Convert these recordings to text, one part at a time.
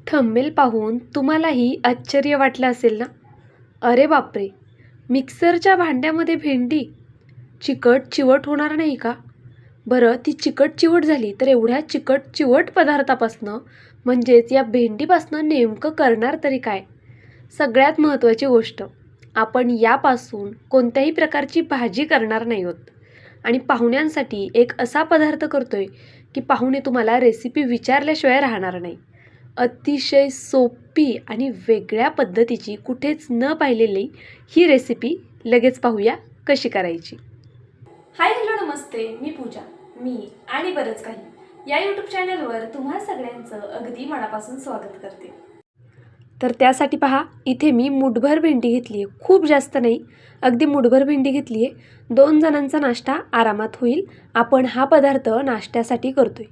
Thumbnail पाहून तुम्हालाही आश्चर्य वाटलं असेल ना? अरे बापरे! मिक्सरच्या भांड्यामध्ये भेंडी चिकट चिवट होणार नाही का? बरं, ती चिकट चिवट झाली तर एवढ्या चिकट चिवट पदार्थापासनं म्हणजेच या भेंडीपासनं नेमकं करणार तरी काय? सगळ्यात महत्त्वाची गोष्ट, आपण यापासून कोणत्याही प्रकारची भाजी करणार नाही आहोत आणि पाहुण्यांसाठी एक असा पदार्थ करतोय की पाहुणे तुम्हाला रेसिपी विचारल्याशिवाय राहणार नाही. अतिशय सोपी आणि वेगळ्या पद्धतीची, कुठेच न पाहिलेली ही रेसिपी लगेच पाहूया कशी करायची. हाय, हॅलो, नमस्ते. मी पूजा. मी आणि बरंच काही या यूट्यूब चॅनलवर तुम्हा सगळ्यांचं अगदी मनापासून स्वागत करते. तर त्यासाठी पहा, इथे मी मुठभर भेंडी घेतली आहे. खूप जास्त नाही, अगदी मुठभर भेंडी घेतली आहे. 2 जणांचा नाश्ता आरामात होईल. आपण हा पदार्थ नाश्त्यासाठी करतोय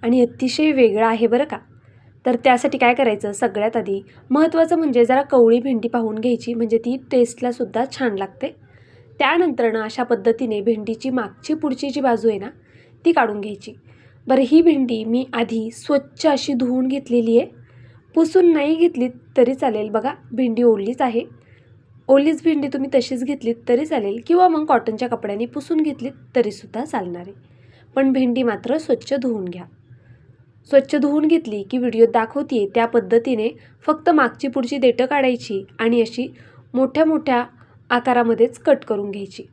आणि अतिशय वेगळा आहे बरं का. तर त्यासाठी काय करायचं, सगळ्यात आधी महत्त्वाचं म्हणजे जरा कवळी भेंडी पाहून घ्यायची, म्हणजे ती टेस्टलासुद्धा छान लागते. त्यानंतरनं अशा पद्धतीने भेंडीची मागची पुढची जी बाजू आहे ना, ती काढून घ्यायची. बरं, ही भेंडी मी आधी स्वच्छ अशी धुवून घेतलेली आहे. पुसून नाही घेतलीत तरी चालेल. बघा, भेंडी ओलीच आहे. ओलीच भेंडी तुम्ही तशीच घेतलीत तरी चालेल किंवा मग कॉटनच्या कपड्याने पुसून घेतलीत तरीसुद्धा चालणार आहे. पण भेंडी मात्र स्वच्छ धुवून घ्या. स्वच्छ धुवून घेतली की व्हिडिओत दाखवते त्या पद्धतीने फक्त मागची पुढची देठं काढायची आणि अशी मोठ्या मोठ्या आकारामध्येच कट करून घ्यायची.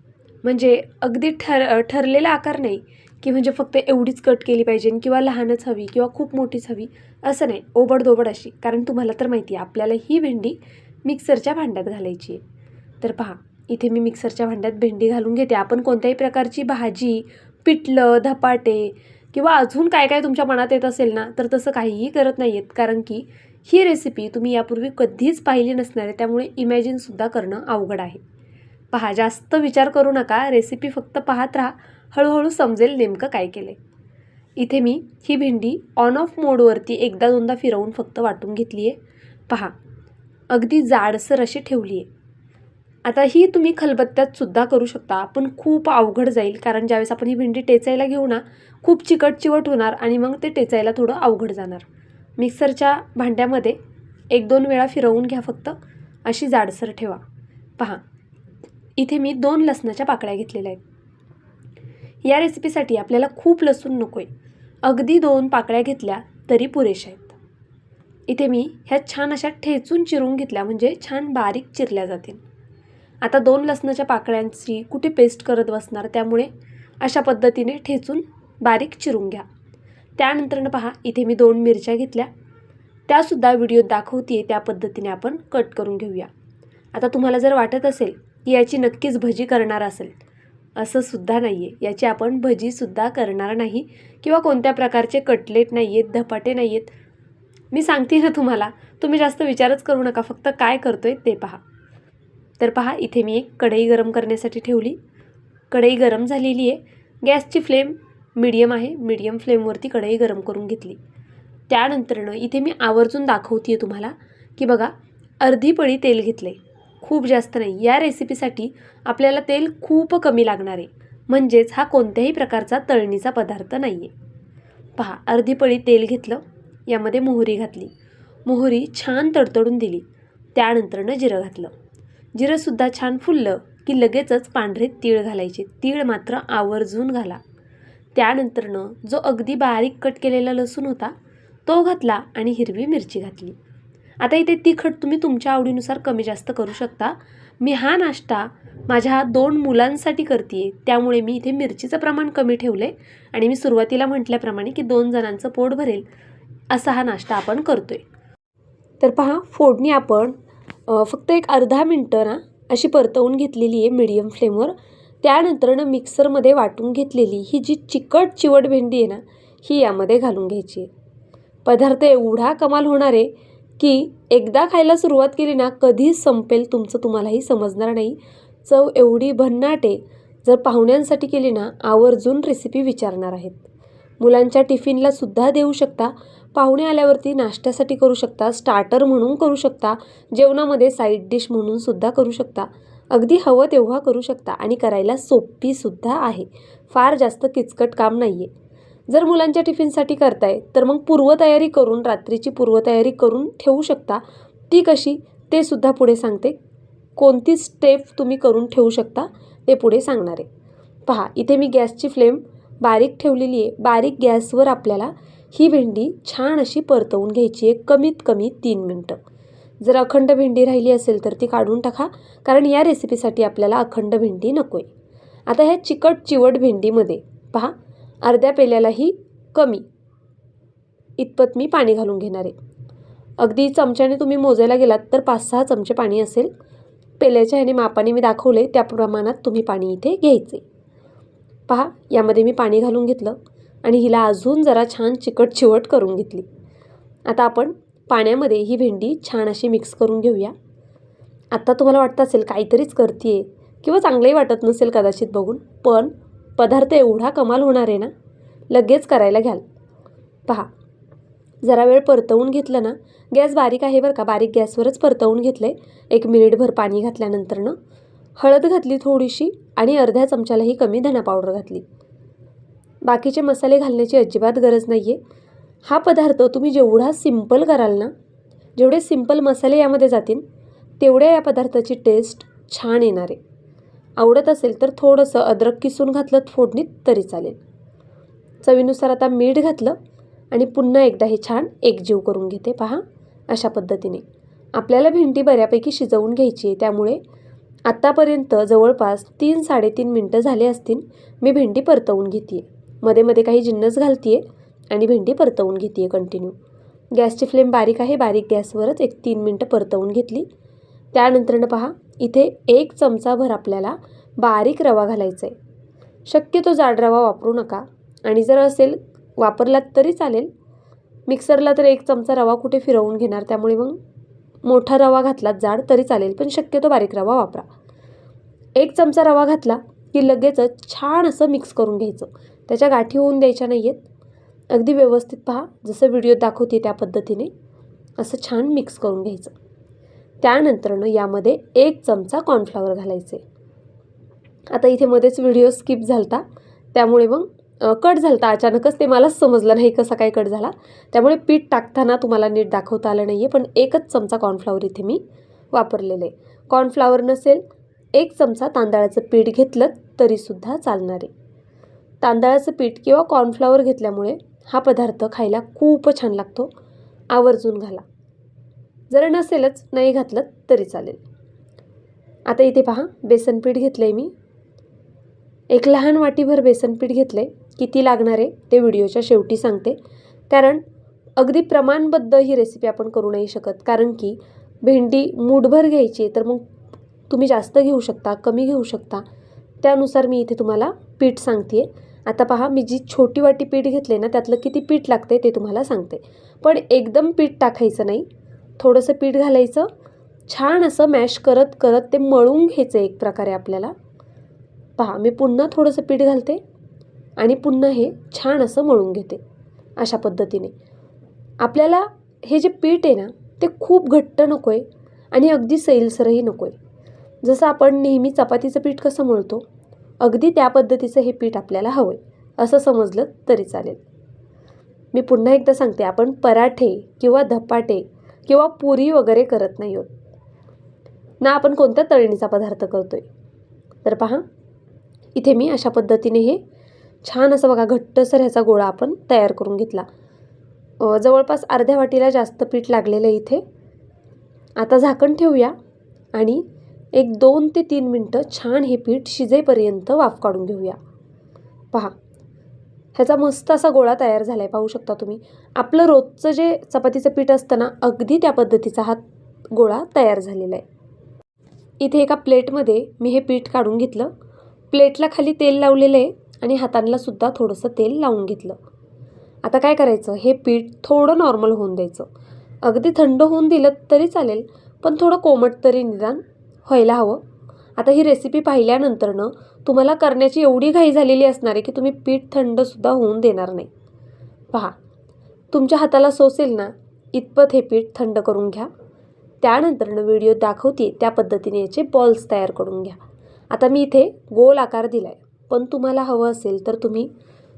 म्हणजे अगदी ठरलेला आकार नाही की म्हणजे फक्त एवढीच कट केली पाहिजे किंवा लहानच हवी किंवा खूप मोठीच हवी, असं नाही. ओबडधोबड अशी, कारण तुम्हाला तर माहिती आहे आपल्याला ही भेंडी मिक्सरच्या भांड्यात घालायची आहे. तर पहा, इथे मी मिक्सरच्या भांड्यात भेंडी घालून घेते. आपण कोणत्याही प्रकारची भाजी, पिठलं, धपाटे किंवा अजून काय काय तुमच्या मनात येत असेल ना, तर तसं काहीही करत नाही आहेत, कारण की ही रेसिपी तुम्ही यापूर्वी कधीच पाहिली नसणार आहे. त्यामुळे इमॅजिनसुद्धा करणं अवघड आहे. पहा, जास्त विचार करू नका, रेसिपी फक्त पाहत राहा, हळूहळू समजेल नेमकं काय केलं आहे. इथे मी ही भेंडी ऑन ऑफ मोडवरती एकदा दोनदा फिरवून फक्त वाटून घेतली आहे. पहा, अगदी जाडसर अशी ठेवली आहे. आता ही तुम्ही खलबत्त्यातसुद्धा करू शकता, पण खूप अवघड जाईल, कारण ज्यावेळेस आपण ही भेंडी टेचायला घेऊ ना, खूप चिकट चिवट होणार आणि मग ते टेचायला थोडं अवघड जाणार. मिक्सरच्या भांड्यामध्ये 1-2 वेळा फिरवून घ्या, फक्त अशी जाडसर ठेवा. पहा, इथे मी 2 लसणाच्या पाकळ्या घेतलेल्या आहेत. या रेसिपीसाठी आपल्याला खूप लसूण नको आहे. अगदी 2 पाकळ्या घेतल्या तरी पुरेशा आहेत. इथे मी ह्या छान अशा ठेचून चिरून घेतल्या, म्हणजे छान बारीक चिरल्या जातील. आता 2 लसणाच्या पाकळ्यांची कुठे पेस्ट करत बसणार, त्यामुळे अशा पद्धतीने ठेचून बारीक चिरून घ्या. त्यानंतरनं पहा, इथे मी 2 मिरच्या घेतल्या. त्यासुद्धा व्हिडिओत दाखवते त्या पद्धतीने आपण कट करून घेऊया. आता तुम्हाला जर वाटत असेल की याची नक्कीच भजी करणार असेल, असंसुद्धा नाही आहे. याची आपण भजीसुद्धा करणार नाही किंवा कोणत्या प्रकारचे कटलेट नाही आहेत, धपाटे नाही आहेत. मी सांगते ना तुम्हाला, तुम्ही जास्त विचारच करू नका, फक्त काय करतोय ते पहा. तर पहा, इथे मी एक कढई गरम करण्यासाठी ठेवली. कढई गरम झालेली आहे. गॅसची फ्लेम मीडियम आहे. मीडियम फ्लेमवरती कढई गरम करून घेतली. त्यानंतरनं इथे मी आवर्जून दाखवते आहे तुम्हाला की बघा, अर्धी पळी तेल घेतलं आहे. खूप जास्त नाही. या रेसिपीसाठी आपल्याला तेल खूप कमी लागणार आहे, म्हणजेच हा कोणत्याही प्रकारचा तळणीचा पदार्थ नाही आहे. पहा, अर्धी पळी तेल घेतलं. यामध्ये मोहरी घातली. मोहरी छान तडतडून दिली. त्यानंतरनं जिरं घातलं. जिरंसुद्धा छान फुललं की लगेचच पांढरे तीळ घालायचे. तीळ मात्र आवर्जून घाला. त्यानंतरनं जो अगदी बारीक कट केलेला लसूण होता तो घातला आणि हिरवी मिरची घातली. आता इथे तिखट तुम्ही तुमच्या आवडीनुसार कमी जास्त करू शकता. मी हा नाश्ता माझ्या 2 मुलांसाठी करते आहे, त्यामुळे मी इथे मिरचीचं प्रमाण कमी ठेवलं आहे आणि मी सुरुवातीला म्हटल्याप्रमाणे की 2 जणांचं पोट भरेल असा हा नाश्ता आपण करतो आहे. तर पहा, फोडणी आपण फक्त एक अर्धा मिनटं ना अशी परतवून घेतलेली आहे मीडियम फ्लेमवर. त्यानंतरनं मिक्सरमध्ये वाटून घेतलेली ही जी चिकट चिवट भेंडी आहे ना, ही यामध्ये घालून घ्यायची आहे. पदार्थ एवढा कमाल होणार आहे की एकदा खायला सुरुवात केली ना, कधी संपेल तुमचं तुम्हालाही समजणार नाही. चव एवढी भन्नाट आहे, जर पाहुण्यांसाठी केली ना, आवर्जून रेसिपी विचारणार आहेत. मुलांच्या टिफिनलासुद्धा देऊ शकता. पाहुणे आल्यावरती नाश्त्यासाठी करू शकता, स्टार्टर म्हणून करू शकता, जेवणामध्ये साईड डिश म्हणूनसुद्धा करू शकता. अगदी हवं तेव्हा करू शकता आणि करायला सोपीसुद्धा आहे. फार जास्त किचकट काम नाही आहे. जर मुलांच्या टिफिनसाठी करताय तर मग पूर्वतयारी करून, रात्रीची पूर्वतयारी करून ठेवू शकता. ती कशी ते सुद्धा पुढे सांगते. कोणती स्टेप तुम्ही करून ठेवू शकता ते पुढे सांगणार आहे. पहा, इथे मी गॅसची फ्लेम बारीक ठेवलेली आहे. बारीक गॅसवर आपल्याला ही भेंडी छान अशी परतवून घ्यायची आहे, कमीत कमी 3 मिनटं. जर अखंड भेंडी राहिली असेल तर ती काढून टाका, कारण या रेसिपीसाठी आपल्याला अखंड भेंडी नको आहे. आता ह्या चिकट चिवट भेंडीमध्ये पहा, अर्ध्या पेल्यालाही कमी इतपत मी पाणी घालून घेणार आहे. अगदी चमच्याने तुम्ही मोजायला गेलात तर 5-6 चमचे पाणी असेल. पेल्याच्या ह्याने मापाने मी दाखवले त्या प्रमाणात तुम्ही पाणी इथे घ्यायचे. पहा, यामध्ये मी पाणी घालून घेतलं आणि हिला अजून जरा छान चिकट चिवट करून घेतली. आता आपण पाण्यामध्ये ही भेंडी छान अशी मिक्स करून घेऊया. आता तुम्हाला वाटतं असेल काहीतरीच करते किंवा चांगलंही वाटत नसेल कदाचित बघून, पण पदार्थ एवढा कमाल होणार आहे ना, लगेच करायला घ्याल. पहा, जरा वेळ परतवून घेतलं ना, गॅस बारीक आहे बरं का, बारीक गॅसवरच परतवून घेतलं आहे. 1 मिनिटभर पाणी घातल्यानंतरनं हळद घातली थोडीशी आणि अर्ध्या चमच्यालाही कमी धना पावडर घातली. बाकीचे मसाले घालण्याची अजिबात गरज नाही आहे. हा पदार्थ तुम्ही जेवढा सिंपल कराल ना, जेवढे सिंपल मसाले यामध्ये जातील तेवढ्या या पदार्थाची टेस्ट छान येणार आहे. आवडत असेल तर थोडंसं अद्रक किसून घातलं फोडणीत तरी चालेल. चवीनुसार आता मीठ घातलं आणि पुन्हा एकदा हे छान एकजीव करून घेते. पहा, अशा पद्धतीने आपल्याला भेंडी बऱ्यापैकी शिजवून घ्यायची आहे. त्यामुळे आत्तापर्यंत जवळपास 3-3.5 मिनटं झाले असतील मी भेंडी परतवून घेते आहे. मध्ये मध्ये काही जिन्नस घालते आहे आणि भेंडी परतवून घेते आहे कंटिन्यू. गॅसची फ्लेम बारीक आहे. बारीक गॅसवरच 1-3 मिनटं परतवून घेतली. त्यानंतरनं पहा, इथे 1 चमचाभर आपल्याला बारीक रवा घालायचा आहे. शक्यतो जाड रवा वापरू नका आणि जर असेल वापरलात तरी चालेल. मिक्सरला तर 1 चमचा रवा कुठे फिरवून घेणार, त्यामुळे मग मोठा रवा घातलात जाड तरी चालेल, पण शक्यतो बारीक रवा वापरा. 1 चमचा रवा घातला की लगेचच छान असं मिक्स करून घ्यायचं. त्याच्या गाठी होऊन द्यायच्या नाही आहेत. अगदी व्यवस्थित पहा, जसं व्हिडिओ दाखवते त्या पद्धतीने असं छान मिक्स करून घ्यायचं. त्यानंतरनं यामध्ये 1 चमचा कॉर्नफ्लॉवर घालायचे. आता इथे मध्येच व्हिडिओ स्किप झालता, त्यामुळे मग कट झालता अचानकच, ते मलाच समजलं नाही कसा काय कट झाला. त्यामुळे पीठ टाकताना तुम्हाला नीट दाखवता आलं नाही आहे, पण 1च चमचा कॉर्नफ्लॉवर इथे मी वापरलेलं आहे. कॉर्नफ्लॉवर नसेल 1 चमचा तांदळाचं पीठ घेतलं तरीसुद्धा चालणार आहे. तांदळाचं पीठ किंवा कॉर्नफ्लॉवर घेतल्यामुळे हा पदार्थ खायला खूप छान लागतो. आवर्जून घाला. जर नसेलच नाही घातलं तरी चालेल. आता इथे पहा, बेसनपीठ घेतलं आहे मी. 1 लहान वाटीभर बेसनपीठ घेतलं आहे. किती लागणार आहे ते व्हिडिओच्या शेवटी सांगते, कारण अगदी प्रमाणबद्ध ही रेसिपी आपण करू नाही शकत. कारण की भेंडी मूठभर घ्यायची तर मग तुम्ही जास्त घेऊ शकता, कमी घेऊ शकता. त्यानुसार मी इथे तुम्हाला पीठ सांगते आहे. आता पहा, मी जी छोटी वाटी पीठ घेतले ना, त्यातलं किती पीठ लागते ते तुम्हाला सांगते. पण एकदम पीठ टाकायचं नाही, थोडंसं पीठ घालायचं. छान असं मॅश करत करत ते मळून घ्यायचं एक प्रकारे आपल्याला. पहा, मी पुन्हा थोडंसं पीठ घालते आणि पुन्हा हे छान असं मळून घेते. अशा पद्धतीने आपल्याला हे जे पीठ आहे ना, ते खूप घट्ट नको आहे आणि अगदी सैलसरही नको आहे. जसं आपण नेहमी चपातीचं पीठ कसं मळतो, अगदी त्या पद्धतीचं हे पीठ आपल्याला हवं आहे असं समजलं तरी चालेल. मी पुन्हा एकदा सांगते, आपण पराठे किंवा धपाटे किंवा पुरी वगैरे करत नाही आहोत ना, आपण कोणत्या तळणीचा पदार्थ करतो आहे. तर पहा, इथे मी अशा पद्धतीने हे छान असं बघा घट्टसर ह्याचा गोळा आपण तयार करून घेतला. जवळपास अर्ध्या वाटीला जास्त पीठ लागलेलं आहे इथे. आता झाकण ठेवूया आणि 2 ते 3 मिनटं छान हे पीठ शिजेपर्यंत वाफ काढून घेऊया. पहा, ह्याचा मस्त असा गोळा तयार झाला आहे, पाहू शकता तुम्ही. आपलं रोजचं जे चपातीचं पीठ असतं ना, अगदी त्या पद्धतीचा हा गोळा तयार झालेला आहे. इथे एका प्लेटमध्ये मी हे पीठ काढून घेतलं. प्लेटला खाली तेल लावलेलं आहे आणि हातांना सुद्धा थोडंसं तेल लावून घेतलं. आता काय करायचं, हे पीठ थोडं नॉर्मल होऊन द्यायचं. अगदी थंड होऊन दिलं तरी चालेल, पण थोडं कोमट तरी निदान व्हायला हवं. आता ही रेसिपी पाहिल्यानंतरनं तुम्हाला करण्याची एवढी घाई झालेली असणार आहे की तुम्ही पीठ थंडसुद्धा होऊन देणार नाही. पहा, तुमच्या हाताला सोसेल ना इतपत हे पीठ थंड करून घ्या. त्यानंतरनं व्हिडिओ दाखवते त्या पद्धतीने याचे बॉल्स तयार करून घ्या. आता मी इथे गोल आकार दिला आहे, पण तुम्हाला हवं असेल तर तुम्ही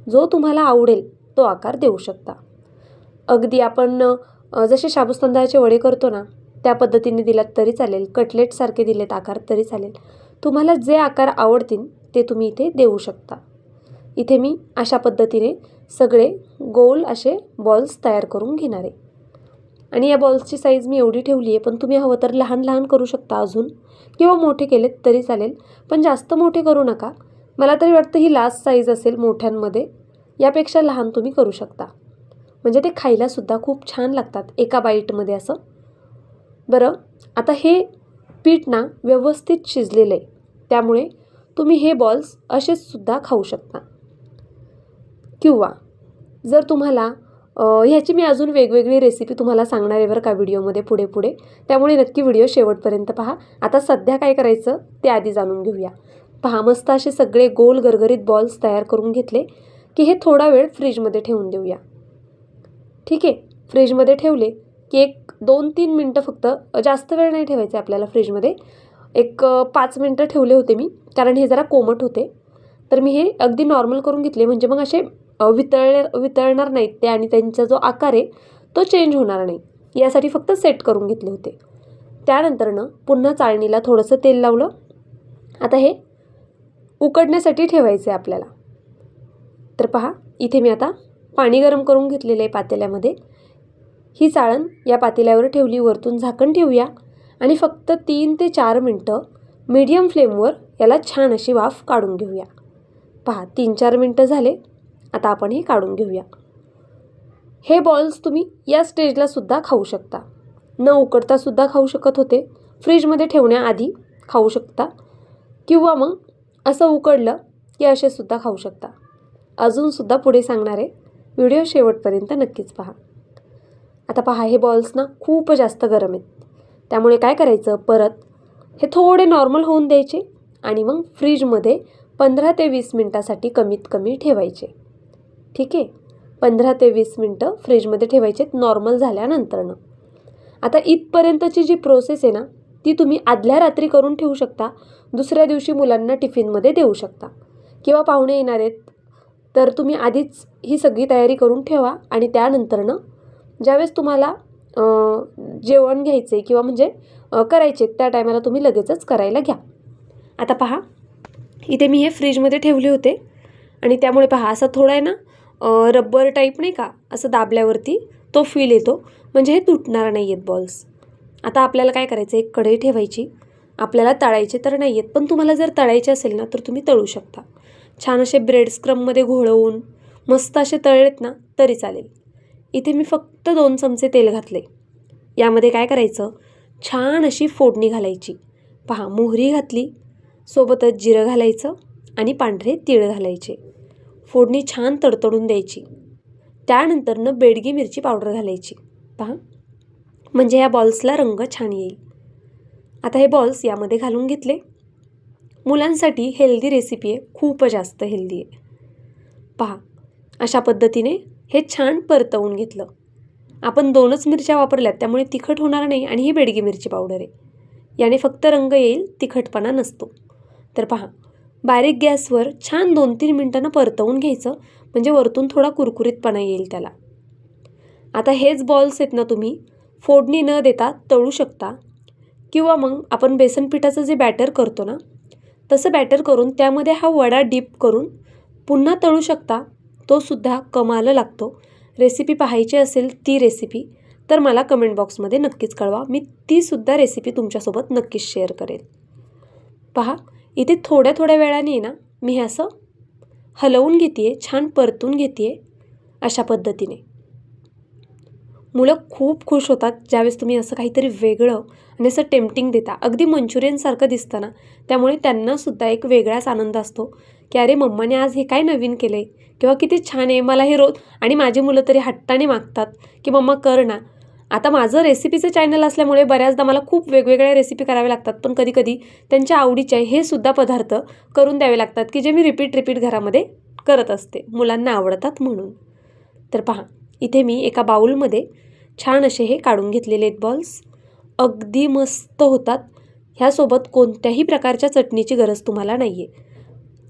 जो तुम्हाला आवडेल तो आकार देऊ शकता. अगदी आपण जसे शाबूत तांदळाचे वडे करतो ना त्या पद्धतीने दिलात तरी चालेल, कटलेटसारखे दिलेत आकार तरी चालेल. तुम्हाला जे आकार आवडतील ते तुम्ही इथे देऊ शकता. इथे मी अशा पद्धतीने सगळे गोल असे बॉल्स तयार करून घेणार आहे. आणि या बॉल्सची साईज मी एवढी ठेवली आहे, पण तुम्ही हवं तर लहान लहान करू शकता अजून, किंवा मोठे केलेत तरी चालेल, पण जास्त मोठे करू नका. मला तरी वाटतं ही लास्ट साईज असेल मोठ्यांमध्ये. यापेक्षा लहान तुम्ही करू शकता, म्हणजे ते खायलासुद्धा खूप छान लागतात एका बाईटमध्ये असं. बरं, आता हे पीठ ना व्यवस्थित शिजलेलं आहे, त्यामुळे तुम्ही हे बॉल्स असेच सुद्धा खाऊ शकता. किंवा जर तुम्हाला ह्याची मी अजून वेगवेगळी रेसिपी तुम्हाला सांगणार आहे बरं का व्हिडिओमध्ये पुढे, त्यामुळे नक्की व्हिडिओ शेवटपर्यंत पहा. आता सध्या काय करायचं ते आधी जाणून घेऊया. पहा, मस्त असे सगळे गोल गरगरीत बॉल्स तयार करून घेतले की हे थोडा वेळ फ्रीजमध्ये ठेवून देऊया. ठीक आहे, फ्रीजमध्ये ठेवले की 1-2-3 मिनटं फक्त, जास्त वेळ नाही ठेवायचे आपल्याला फ्रीजमध्ये. 5 मिनटं ठेवले होते मी, कारण हे जरा कोमट होते. तर मी हे अगदी नॉर्मल करून घेतले, म्हणजे मग असे वितळणार नाहीत ते, आणि त्यांचा जो आकार आहे तो चेंज होणार नाही, यासाठी फक्त सेट करून घेतले होते. त्यानंतरनं पुन्हा चाळणीला थोडंसं तेल लावलं. आता हे उकडण्यासाठी ठेवायचं आहे आपल्याला. तर पहा, इथे मी आता पाणी गरम करून घेतलेलं आहे पातेल्यामध्ये. ही चाळण या पातेल्यावर ठेवली, वरतून झाकण ठेवूया आणि फक्त 3 ते 4 मिनटं मीडियम फ्लेमवर याला छान अशी वाफ काढून घेऊया. पहा, 3-4 मिनटं झाले. आता आपण हे काढून घेऊया. हे बॉल्स तुम्ही या स्टेजला सुद्धा खाऊ शकता, न उकडता सुद्धा खाऊ शकत होते, फ्रीजमध्ये ठेवण्याआधी खाऊ शकता, किंवा मग असं उकडलं की असे सुद्धा खाऊ शकता. अजूनसुद्धा पुढे सांगणार आहे, व्हिडिओ शेवटपर्यंत नक्कीच पहा. आता पहा, हे बॉल्स ना खूप जास्त गरम आहेत, त्यामुळे काय करायचं, परत हे थोडे नॉर्मल होऊन द्यायचे आणि मग फ्रीजमध्ये 15 ते 20 मिनटासाठी कमीत कमी ठेवायचे. ठीक आहे, 15 ते 20 मिनटं फ्रीजमध्ये ठेवायचे नॉर्मल झाल्यानंतरनं. आता इथपर्यंतची जी प्रोसेस आहे ना ती तुम्ही आदल्या रात्री करून ठेवू शकता, दुसऱ्या दिवशी मुलांना टिफिनमध्ये देऊ शकता, किंवा पाहुणे येणार आहेत तर तुम्ही आधीच ही सगळी तयारी करून ठेवा आणि त्यानंतरनं ज्यावेळेस तुम्हाला जेवण घ्यायचे किंवा म्हणजे करायचे त्या टायमाला तुम्ही लगेचच करायला घ्या. आता पहा, इथे मी हे फ्रीजमध्ये ठेवले होते आणि त्यामुळे पहा असा थोडा आहे ना रबर टाईप नाही का, असं दाबल्यावरती तो फील येतो, म्हणजे हे तुटणार नाही आहेत बॉल्स. आता आपल्याला काय करायचं, एक कढई ठेवायची. आपल्याला तळायचे तर नाही आहेत, पण तुम्हाला जर तळायचे असेल ना तर तुम्ही तळू शकता. छान असे ब्रेड स्क्रममध्ये घोळवून मस्त असे तळलेत ना तरी चालेल. इथे मी फक्त 2 चमचे तेल घातले. यामध्ये काय करायचं, छान अशी फोडणी घालायची. पहा, मोहरी घातली, सोबतच जिरं घालायचं आणि पांढरे तीळ घालायचे. फोडणी छान तडतडून द्यायची. त्यानंतरनं बेडगी मिरची पावडर घालायची. पहा, म्हणजे या बॉल्सला रंग छान येईल. आता हे बॉल्स यामध्ये घालून घेतले. मुलांसाठी हेल्दी रेसिपी आहे, खूप जास्त हेल्दी आहे. पहा, अशा पद्धतीने हे छान परतवून घेतलं. आपण 2च मिरच्या वापरल्यात, त्यामुळे तिखट होणार नाही, आणि ही बेडगी मिरची पावडर आहे, याने फक्त रंग येईल, तिखटपणा नसतो. तर पहा, बारीक गॅसवर छान 2-3 मिनटांना परतवून घ्यायचं, म्हणजे वरतून थोडा कुरकुरीतपणा येईल त्याला. आता हेच बॉल्स आहेत ना तुम्ही फोडणी न देता तळू शकता, किंवा मग आपण बेसन पिठाचं जे बॅटर करतो ना तसं बॅटर करून त्यामध्ये हा वडा डीप करून पुन्हा तळू शकता. तो सुद्धा कमाल लागतो. रेसिपी पाहायची असेल ती रेसिपी तर मला कमेंट बॉक्समध्ये नक्कीच कळवा, मी तीसुद्धा रेसिपी तुमच्यासोबत नक्कीच शेअर करेल. पहा, इथे थोड्या थोड्या वेळाने ना मी हे असं हलवून घेते, छान परतून घेते. अशा पद्धतीने मुलं खूप खुश होतात ज्यावेळेस तुम्ही असं काहीतरी वेगळं आणि असं टेम्पटिंग देता. अगदी मंचुरियनसारखं दिसतं ना, त्यामुळे त्यांनासुद्धा एक वेगळाच आनंद असतो की अरे मम्माने आज हे काय नवीन केलं आहे, किंवा किती छान आहे, मला हे रोज. आणि माझी मुलं तरी हट्टाने मागतात की मम्मा कर ना. आता माझं रेसिपीचं चॅनल असल्यामुळे बऱ्याचदा मला खूप वेगवेगळ्या रेसिपी कराव्या लागतात, पण कधीकधी त्यांच्या आवडीचे हे सुद्धा पदार्थ करून द्यावे लागतात की जे मी रिपीट घरामध्ये करत असते, मुलांना आवडतात म्हणून. तर पहा, इथे मी एका बाउलमध्ये छान असे हे काढून घेतलेले आहेत बॉल्स. अगदी मस्त होतात. ह्यासोबत कोणत्याही प्रकारच्या चटणीची गरज तुम्हाला नाही आहे.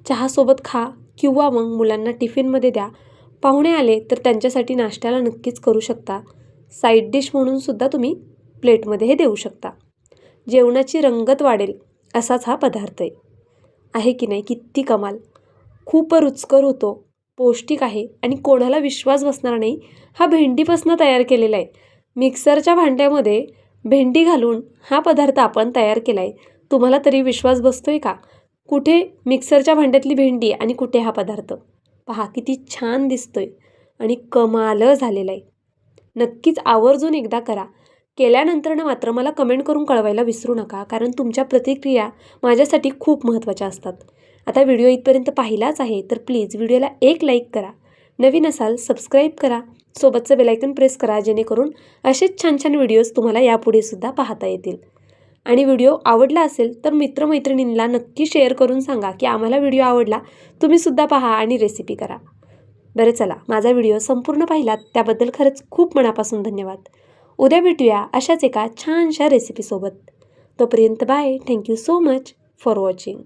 चहासोबत खा किंवा मग मुलांना टिफिनमध्ये द्या. पाहुणे आले तर त्यांच्यासाठी नाश्त्याला नक्कीच करू शकता. साईड डिश म्हणूनसुद्धा तुम्ही प्लेटमध्ये हे देऊ शकता. जेवणाची रंगत वाढेल असाच हा पदार्थ आहे की नाही? किती कमाल! खूप रुचकर होतो, पौष्टिक आहे आणि कोणाला विश्वास बसणार नाही हा भेंडीपासून तयार केलेला आहे. मिक्सरच्या भांड्यामध्ये भेंडी घालून हा पदार्थ आपण तयार केला आहे. तुम्हाला तरी विश्वास बसतोय का? कुठे मिक्सरच्या भांड्यातली भेंडी आणि कुठे हा पदार्थ? पहा किती छान दिसतोय आणि कमाल झालेला आहे. नक्कीच आवर्जून एकदा करा. केल्यानंतरनं मात्र मला कमेंट करून कळवायला विसरू नका, कारण तुमच्या प्रतिक्रिया माझ्यासाठी खूप महत्त्वाच्या असतात. आता व्हिडिओ इथपर्यंत पाहिलाच आहे तर प्लीज व्हिडिओला एक लाईक करा. नवीन असाल सबस्क्राईब करा. सोबतचं बेलायकन प्रेस करा, जेणेकरून असेच छान छान व्हिडिओज तुम्हाला यापुढे सुद्धा पाहता येतील. आणि व्हिडिओ आवडला असेल तर मित्रमैत्रिणींना नक्की शेअर करून सांगा की आम्हाला व्हिडिओ आवडला, तुम्हीसुद्धा पहा आणि रेसिपी करा. बरं चला, माझा व्हिडिओ संपूर्ण पाहिलात त्याबद्दल खरंच खूप मनापासून धन्यवाद. उद्या भेटूया अशाच एका छानशा रेसिपीसोबत. तोपर्यंत bye. Thank you so much for watching.